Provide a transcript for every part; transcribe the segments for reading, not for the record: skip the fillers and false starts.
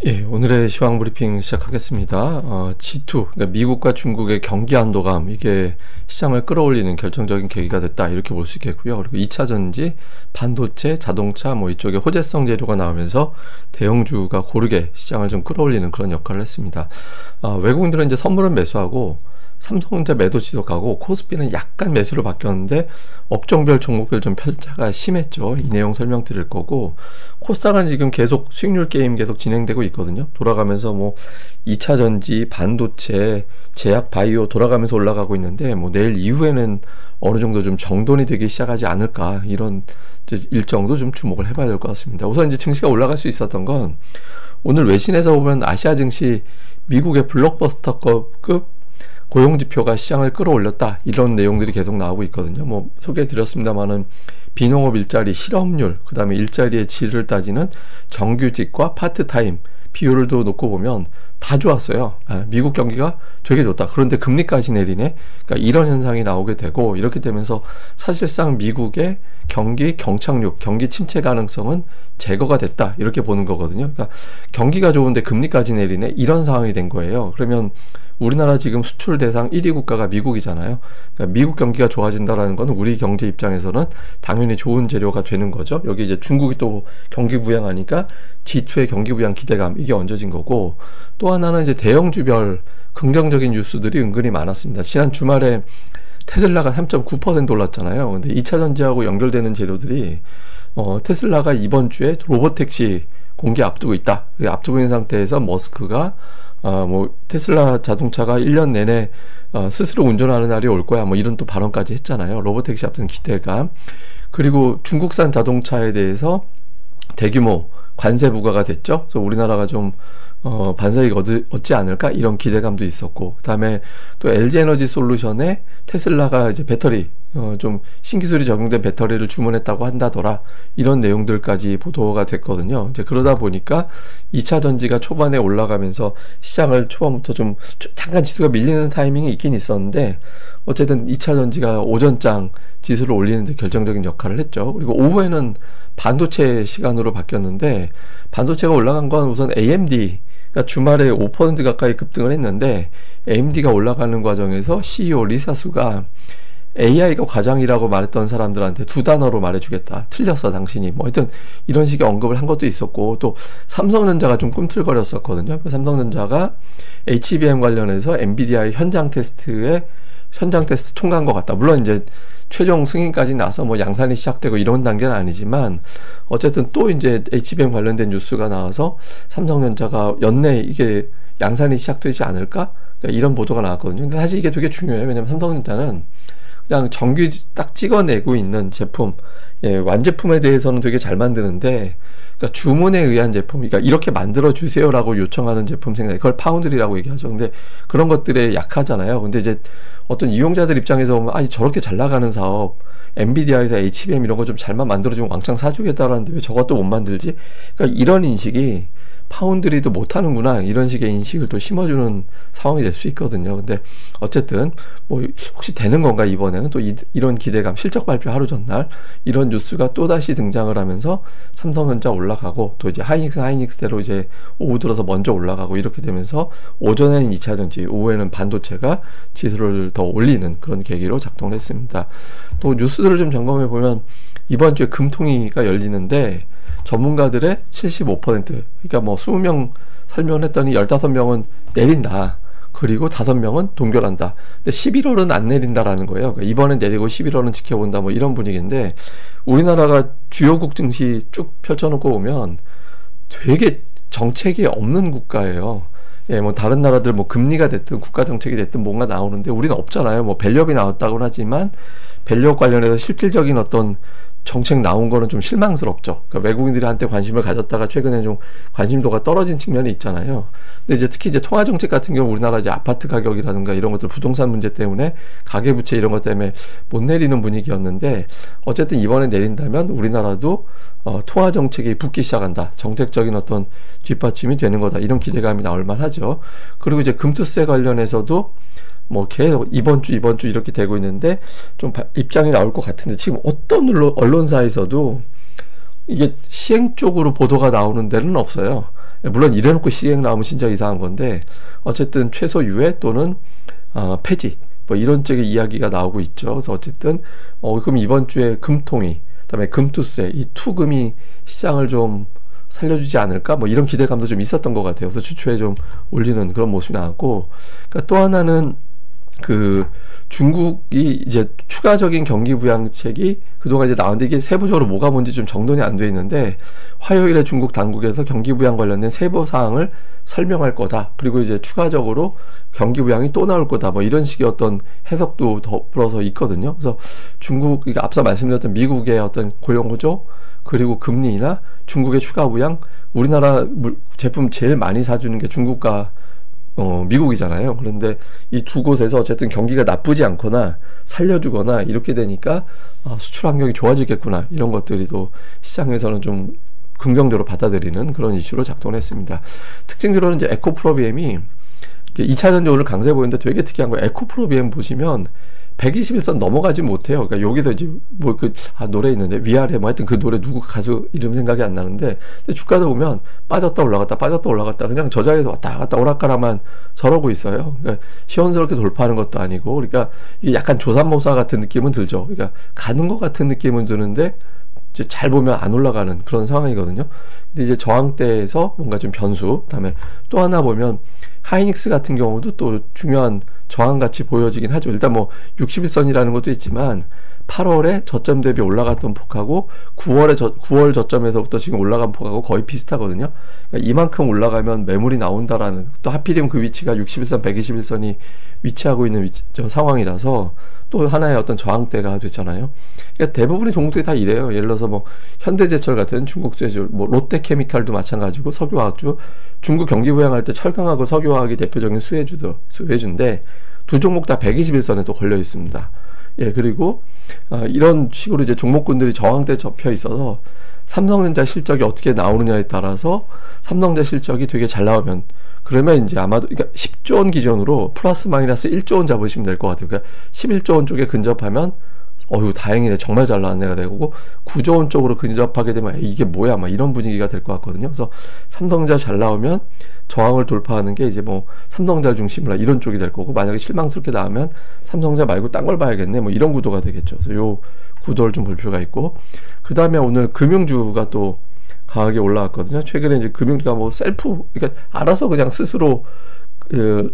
예, 오늘의 시황 브리핑 시작하겠습니다. G2, 그러니까 미국과 중국의 경기 안도감, 이게 시장을 끌어올리는 결정적인 계기가 됐다, 이렇게 볼 수 있겠고요. 그리고 2차 전지, 반도체, 자동차, 이쪽에 호재성 재료가 나오면서 대형주가 고르게 시장을 좀 끌어올리는 그런 역할을 했습니다. 외국인들은 이제 선물은 매수하고, 삼성전자 매도 지속하고, 코스피는 약간 매수로 바뀌었는데 업종별 종목별 좀 편차가 심했죠. 이 내용 설명드릴 거고, 코스닥은 지금 계속 수익률 게임 계속 진행되고 있거든요. 돌아가면서 2차 전지, 반도체, 제약, 바이오 돌아가면서 올라가고 있는데, 내일 이후에는 어느 정도 좀 정돈이 되기 시작하지 않을까, 이런 일정도 좀 주목을 해봐야 될 것 같습니다. 우선 이제 증시가 올라갈 수 있었던 건, 오늘 외신에서 보면 아시아 증시 미국의 블록버스터급 고용지표가 시장을 끌어올렸다, 이런 내용들이 계속 나오고 있거든요. 소개해드렸습니다만은 비농업 일자리 실업률, 그 다음에 일자리의 질을 따지는 정규직과 파트타임 비율도 놓고 보면 다 좋았어요. 미국 경기가 되게 좋다. 그런데 금리까지 내리네. 그러니까 이런 현상이 나오게 되고, 이렇게 되면서 사실상 미국의 경기 경착륙, 경기 침체 가능성은 제거가 됐다, 이렇게 보는 거거든요. 그러니까 경기가 좋은데 금리까지 내리네, 이런 상황이 된 거예요. 그러면 우리나라 지금 수출 대상 1위 국가가 미국이잖아요. 그러니까 미국 경기가 좋아진다라는 건 우리 경제 입장에서는 당연히 좋은 재료가 되는 거죠. 여기 이제 중국이 또 경기 부양하니까 G2의 경기 부양 기대감, 이게 얹어진 거고, 또 하나는 이제 대형주별 긍정적인 뉴스들이 은근히 많았습니다. 지난 주말에 테슬라가 3.9% 올랐잖아요. 근데 2차 전지하고 연결되는 재료들이 테슬라가 이번 주에 로보택시 공개 앞두고 있다. 앞두고 있는 상태에서 머스크가 테슬라 자동차가 1년 내내 스스로 운전하는 날이 올 거야, 이런 또 발언까지 했잖아요. 로보택시 앞둔 기대감. 그리고 중국산 자동차에 대해서 대규모 관세 부과가 됐죠. 그래서 우리나라가 좀 반사이익 얻지 않을까, 이런 기대감도 있었고, 그 다음에 또 LG에너지 솔루션에 테슬라가 이제 배터리, 좀 신기술이 적용된 배터리를 주문했다고 한다더라, 이런 내용들까지 보도가 됐거든요. 이제 그러다 보니까 2차 전지가 초반에 올라가면서 시장을 초반부터 좀 잠깐 지수가 밀리는 타이밍이 있긴 있었는데, 어쨌든 2차 전지가 오전장 지수를 올리는데 결정적인 역할을 했죠. 그리고 오후에는 반도체 시간으로 바뀌었는데, 반도체가 올라간 건 우선 AMD가 주말에 5% 가까이 급등을 했는데, AMD가 올라가는 과정에서 CEO 리사수가 AI가 과장이라고 말했던 사람들한테 두 단어로 말해주겠다, 틀렸어 당신이, 하여튼 이런 식의 언급을 한 것도 있었고, 또 삼성전자가 좀 꿈틀거렸었거든요. 삼성전자가 HBM 관련해서 엔비디아의 현장 테스트 통과한 것 같다. 물론 이제 최종 승인까지 나서 양산이 시작되고 이런 단계는 아니지만, 어쨌든 또 이제 HBM 관련된 뉴스가 나와서 삼성전자가 연내 이게 양산이 시작되지 않을까? 그러니까 이런 보도가 나왔거든요. 근데 사실 이게 되게 중요해요. 왜냐면 삼성전자는 그냥 정규 딱 찍어내고 있는 제품, 완제품에 대해서는 되게 잘 만드는데, 그러니까 주문에 의한 제품, 그러니까 이렇게 만들어 주세요라고 요청하는 제품 생산, 그걸 파운드리라고 얘기하죠. 근데 그런 것들에 약하잖아요. 근데 이제 어떤 이용자들 입장에서 보면, 저렇게 잘 나가는 사업, 엔비디아에서 HBM 이런 거 좀 잘만 만들어주면 왕창 사주겠다라는데 왜 저것도 못 만들지? 그러니까 이런 인식이 파운드리도 못하는구나, 이런 식의 인식을 또 심어주는 상황이 될 수 있거든요. 근데 어쨌든 혹시 되는 건가, 이번에는 또 이런 기대감, 실적 발표 하루 전날 이런 뉴스가 또다시 등장을 하면서 삼성전자 올라가고, 또 이제 하이닉스대로 이제 오후 들어서 먼저 올라가고, 이렇게 되면서 오전에는 2차 전지, 오후에는 반도체가 지수를 더 올리는 그런 계기로 작동을 했습니다. 또 뉴스들을 좀 점검해 보면, 이번 주에 금통위가 열리는데 전문가들의 75%, 그러니까 20명 설명했더니 15명은 내린다, 그리고 5명은 동결한다. 근데 11월은 안 내린다라는 거예요. 그러니까 이번엔 내리고 11월은 지켜본다, 이런 분위기인데, 우리나라가 주요국 증시 쭉 펼쳐놓고 보면 되게 정책이 없는 국가예요. 다른 나라들 금리가 됐든 국가 정책이 됐든 뭔가 나오는데 우리는 없잖아요. 밸류업이 나왔다고는 하지만 밸류업 관련해서 실질적인 어떤 정책 나온 거는 좀 실망스럽죠. 그러니까 외국인들이 한테 관심을 가졌다가 최근에 좀 관심도가 떨어진 측면이 있잖아요. 근데 이제 특히 이제 통화 정책 같은 경우, 우리나라 이제 아파트 가격이라든가 이런 것들, 부동산 문제 때문에 가계부채 이런 것 때문에 못 내리는 분위기였는데, 어쨌든 이번에 내린다면 우리나라도 통화 정책이 붙기 시작한다, 정책적인 어떤 뒷받침이 되는 거다, 이런 기대감이 나올 만하죠. 그리고 이제 금투세 관련해서도 계속 이번 주 이렇게 되고 있는데, 좀 입장이 나올 것 같은데, 지금 어떤 언론사에서도 이게 시행 쪽으로 보도가 나오는 데는 없어요. 물론 이래놓고 시행 나오면 진짜 이상한 건데 어쨌든 최소 유예 또는 폐지 뭐 이런 쪽의 이야기가 나오고 있죠. 그래서 어쨌든 그럼 이번 주에 금통위, 그다음에 금투세, 이 투금이 시장을 좀 살려주지 않을까 뭐 이런 기대감도 좀 있었던 것 같아요. 그래서 주초에 좀 올리는 그런 모습이 나왔고, 그러니까 또 하나는 그 중국이 이제 추가적인 경기 부양책이 그동안 이제 나왔는데 이게 세부적으로 뭐가 뭔지 좀 정돈이 안 돼 있는데, 화요일에 중국 당국에서 경기 부양 관련된 세부 사항을 설명할 거다. 그리고 이제 추가적으로 경기 부양이 또 나올 거다. 뭐 이런 식의 어떤 해석도 더불어서 있거든요. 그래서 중국, 이게 앞서 말씀드렸던 미국의 어떤 고용 구조, 그리고 금리나 중국의 추가 부양, 우리나라 제품 제일 많이 사주는 게 중국과 미국이잖아요. 그런데 이 두 곳에서 어쨌든 경기가 나쁘지 않거나 살려주거나 이렇게 되니까 수출 환경이 좋아지겠구나, 이런 것들이 또 시장에서는 좀 긍정적으로 받아들이는 그런 이슈로 작동을 했습니다. 특징적으로는 이제 에코프로비엠이 2차전지 오늘 강세 보이는데 되게 특이한 거예요. 에코프로비엠 보시면 121선 넘어가지 못해요. 그러니까 여기서 이제 뭐 노래 있는데 위아래 뭐 하여튼 그 노래 누구 가수 이름 생각이 안 나는데, 근데 주가도 보면 빠졌다 올라갔다 빠졌다 올라갔다 그냥 저 자리에서 왔다 갔다 오락가락만 저러고 있어요. 그러니까 시원스럽게 돌파하는 것도 아니고, 그러니까 이게 약간 조삼모사 같은 느낌은 들죠. 그러니까 가는 것 같은 느낌은 드는데 이제 잘 보면 안 올라가는 그런 상황이거든요. 근데 이제 저항대에서 뭔가 좀 변수, 그다음에 또 하나 보면 하이닉스 같은 경우도 또 중요한 저항같이 보여지긴 하죠. 일단 뭐 61선이라는 것도 있지만 8월에 저점 대비 올라갔던 폭하고 9월 저점에서부터 지금 올라간 폭하고 거의 비슷하거든요. 그러니까 이만큼 올라가면 매물이 나온다라는, 또 하필이면 그 위치가 61선, 121선이 위치하고 있는 상황이라서 또 하나의 어떤 저항대가 됐잖아요. 그러니까 대부분의 종목들이 다 이래요. 예를 들어서 뭐 현대제철 같은 중국 제조, 뭐 롯데케미칼도 마찬가지고, 석유화학주, 중국 경기 부양할 때 철강하고 석유화학이 대표적인 수혜주인데 두 종목 다 121선에 또 걸려 있습니다. 예, 그리고 이런 식으로 이제 종목군들이 저항대에 접혀 있어서 삼성전자 실적이 어떻게 나오느냐에 따라서 삼성전자 실적이 되게 잘 나오면, 그러면 이제 아마도 그러니까 10조 원 기준으로 플러스 마이너스 1조 원 잡으시면 될 것 같아요. 그러니까 11조 원 쪽에 근접하면 다행이네, 정말 잘 나왔네가 되고, 9조 원 쪽으로 근접하게 되면 이게 뭐야 막 이런 분위기가 될 것 같거든요. 그래서 삼성전자 잘 나오면 저항을 돌파하는 게 이제 뭐 삼성전자 중심으로 이런 쪽이 될 거고, 만약에 실망스럽게 나오면 삼성전자 말고 딴 걸 봐야겠네 뭐 이런 구도가 되겠죠. 그래서 요 구도를 좀 볼 필요가 있고, 그 다음에 오늘 금융주가 또 강하게 올라왔거든요. 최근에 이제 금융주가 뭐 그러니까 알아서 그냥 스스로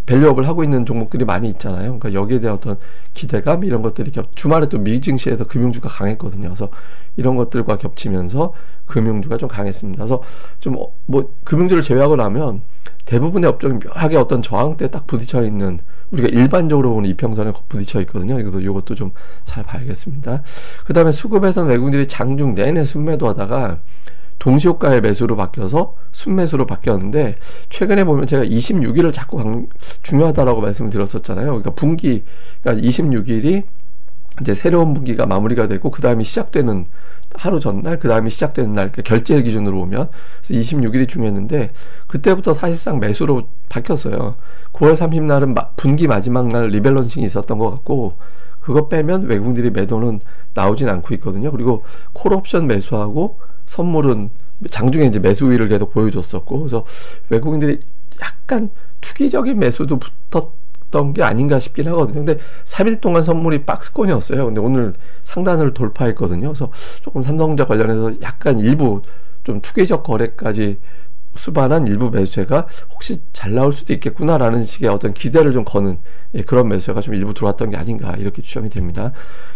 밸류업을 하고 있는 종목들이 많이 있잖아요. 그러니까 여기에 대한 어떤 기대감 이런 것들이 주말에 또 미 증시에서 금융주가 강했거든요. 그래서 이런 것들과 겹치면서 금융주가 좀 강했습니다. 그래서 좀 뭐 금융주를 제외하고 나면 대부분의 업종이 묘하게 어떤 저항대에 딱 부딪혀 있는, 우리가 일반적으로 보는 이평선에 부딪혀 있거든요. 그래서 이것도 좀 잘 봐야겠습니다. 그 다음에 수급에서는 외국인들이 장중 내내 순매도 하다가 동시효과의 매수로 바뀌어서 순매수로 바뀌었는데, 최근에 보면 제가 26일을 자꾸 중요하다라고 말씀을 드렸었잖아요. 그러니까 그러니까 26일이 이제 새로운 분기가 마무리가 되고 그 다음에 시작되는 하루 전날, 그 다음에 시작되는 날, 그러니까 결제 기준으로 보면, 그래서 26일이 중요했는데 그때부터 사실상 매수로 바뀌었어요. 9월 30날은 분기 마지막 날 리밸런싱이 있었던 것 같고, 그거 빼면 외국인들이 매도는 나오진 않고 있거든요. 그리고 콜옵션 매수하고 선물은 장중에 이제 매수 우위를 계속 보여줬었고, 그래서 외국인들이 약간 투기적인 매수도 붙었던 게 아닌가 싶긴 하거든요. 근데 3일 동안 선물이 박스권이었어요. 근데 오늘 상단을 돌파했거든요. 그래서 조금 삼성전자 관련해서 약간 일부 좀 투기적 거래까지 수반한 일부 매수세가 혹시 잘 나올 수도 있겠구나라는 식의 어떤 기대를 좀 거는 그런 매수세가 좀 일부 들어왔던 게 아닌가, 이렇게 추정이 됩니다.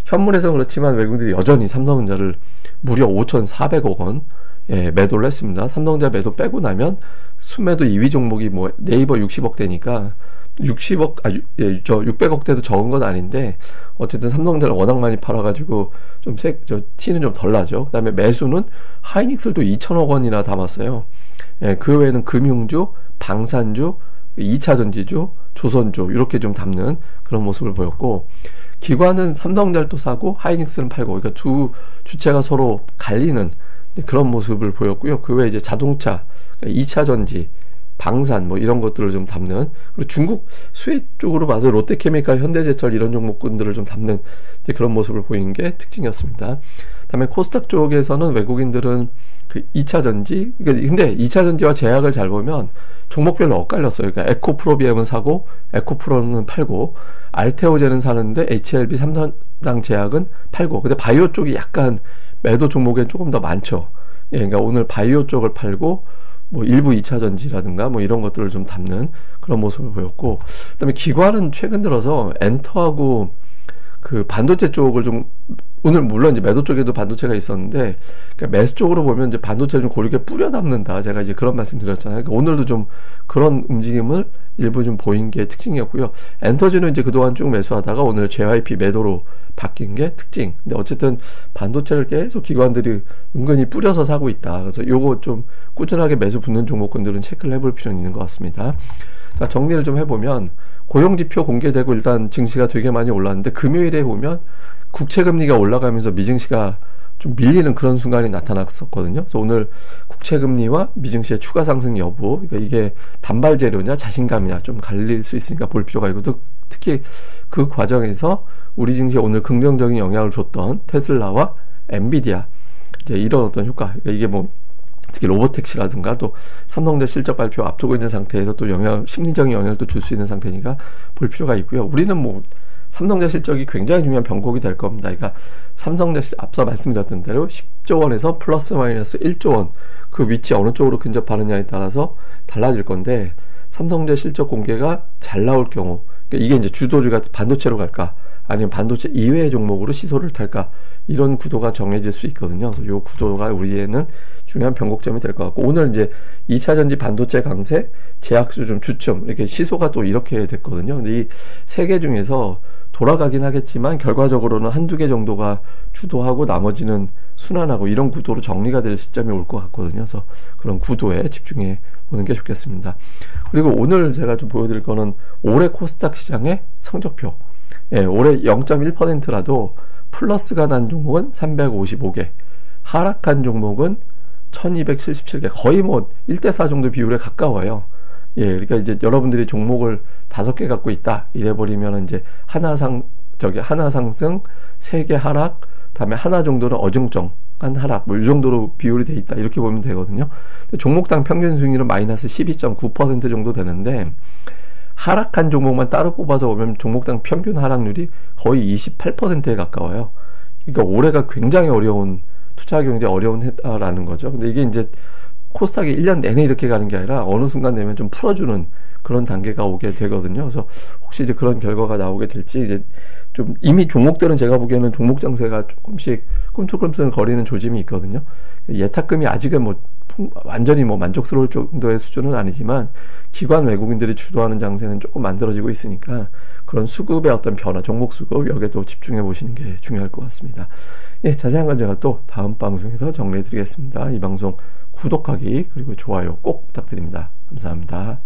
현물에서는 그렇지만 외국인들이 여전히 삼성전자를 무려 5,400억 원 매도를 했습니다. 삼성전자 매도 빼고 나면 순매도 2위 종목이 뭐 네이버 60억대니까 600억대도 적은 건 아닌데, 어쨌든 삼성전자를 워낙 많이 팔아가지고 좀 티는 좀 덜 나죠. 그 다음에 매수는 하이닉스도 2천억 원이나 담았어요. 그 외에는 금융주, 방산주, 2차전지주, 조선주 이렇게 좀 담는 그런 모습을 보였고, 기관은 삼성전자를 또 사고 하이닉스는 팔고, 그러니까 두 주체가 서로 갈리는 그런 모습을 보였고요. 그 외에 이제 자동차, 2차전지, 방산 뭐 이런 것들을 좀 담는, 그리고 중국 수혜 쪽으로 봐서 롯데케미칼, 현대제철 이런 종목군들을 좀 담는 그런 모습을 보이는 게 특징이었습니다. 그다음에 코스닥 쪽에서는 외국인들은 그 2차전지, 근데 2차전지와 제약을 잘 보면 종목별로 엇갈렸어요. 그러니까 에코프로비엠은 사고 에코프로는 팔고, 알테오젠은 사는데 HLB 3당 제약은 팔고, 근데 바이오 쪽이 약간 매도 종목에 조금 더 많죠. 예, 그러니까 오늘 바이오 쪽을 팔고 뭐 일부 2차전지라든가 뭐 이런 것들을 좀 담는 그런 모습을 보였고, 그다음에 기관은 최근 들어서 엔터하고 그 반도체 쪽을 좀, 오늘 물론 이제 매도 쪽에도 반도체가 있었는데, 그러니까 매수 쪽으로 보면 이제 반도체를 좀 고르게 뿌려 담는다, 제가 이제 그런 말씀 드렸잖아요. 그러니까 오늘도 좀 그런 움직임을 일부 좀 보인 게 특징이었고요. 엔터지는 이제 그동안 쭉 매수하다가 오늘 JYP 매도로 바뀐 게 특징. 근데 어쨌든 반도체를 계속 기관들이 은근히 뿌려서 사고 있다. 그래서 요거 좀 꾸준하게 매수 붙는 종목군들은 체크를 해볼 필요는 있는 것 같습니다. 자, 정리를 좀 해보면, 고용지표 공개되고 일단 증시가 되게 많이 올랐는데, 금요일에 보면 국채금리가 올라가면서 미증시가 좀 밀리는 그런 순간이 나타났었거든요. 그래서 오늘 국채금리와 미증시의 추가 상승 여부, 그러니까 이게 단발 재료냐 자신감이냐 좀 갈릴 수 있으니까 볼 필요가 있고, 또 특히 그 과정에서 우리 증시에 오늘 긍정적인 영향을 줬던 테슬라와 엔비디아, 이제 이런 어떤 효과, 그러니까 이게 뭐 특히 로보택시라든가 또 삼성전자 실적 발표 앞두고 있는 상태에서 또 심리적인 영향을 또 줄 수 있는 상태니까 볼 필요가 있고요. 우리는 뭐 삼성전자 실적이 굉장히 중요한 변곡이 될 겁니다. 그러니까 삼성전자 앞서 말씀드렸던 대로 10조 원에서 플러스 마이너스 1조 원, 그 위치 어느 쪽으로 근접하느냐에 따라서 달라질 건데, 삼성전자 실적 공개가 잘 나올 경우, 그러니까 이게 이제 주도주가 반도체로 갈까 아니면 반도체 이외의 종목으로 시소를 탈까, 이런 구도가 정해질 수 있거든요. 그래서 이 구도가 우리에는 중요한 변곡점이 될 것 같고, 오늘 이제 2차전지 반도체 강세, 제약주 좀 주춤, 이렇게 시소가 또 이렇게 됐거든요. 근데 이 세 개 중에서 돌아가긴 하겠지만 결과적으로는 한두 개 정도가 주도하고 나머지는 순환하고, 이런 구도로 정리가 될 시점이 올 것 같거든요. 그래서 그런 구도에 집중해 보는 게 좋겠습니다. 그리고 오늘 제가 좀 보여드릴 거는 올해 코스닥 시장의 성적표. 예, 올해 0.1%라도 플러스가 난 종목은 355개, 하락한 종목은 1277개, 거의 뭐 1대4 정도 비율에 가까워요. 예, 그러니까 이제 여러분들이 종목을 5개 갖고 있다, 이래버리면 이제 하나 상승, 3개 하락, 다음에 하나 정도는 어중쩡한 하락, 뭐 이 정도로 비율이 돼 있다, 이렇게 보면 되거든요. 종목당 평균 수익률은 마이너스 12.9% 정도 되는데, 하락한 종목만 따로 뽑아서 보면 종목당 평균 하락률이 거의 28%에 가까워요. 그러니까 올해가 굉장히 어려운, 투자하기 굉장히 어려운 해라는 거죠. 근데 이게 이제 코스닥이 1년 내내 이렇게 가는 게 아니라 어느 순간 되면 좀 풀어주는 그런 단계가 오게 되거든요. 그래서 혹시 이제 그런 결과가 나오게 될지, 이제 좀 이미 종목들은 제가 보기에는 종목 장세가 조금씩 꿈틀꿈틀 거리는 조짐이 있거든요. 예탁금이 아직은 뭐 완전히 뭐 만족스러울 정도의 수준은 아니지만, 기관 외국인들이 주도하는 장세는 조금 만들어지고 있으니까 그런 수급의 어떤 변화, 종목 수급, 여기에도 집중해 보시는 게 중요할 것 같습니다. 예, 자세한 건 제가 또 다음 방송에서 정리해 드리겠습니다. 이 방송 구독하기 그리고 좋아요 꼭 부탁드립니다. 감사합니다.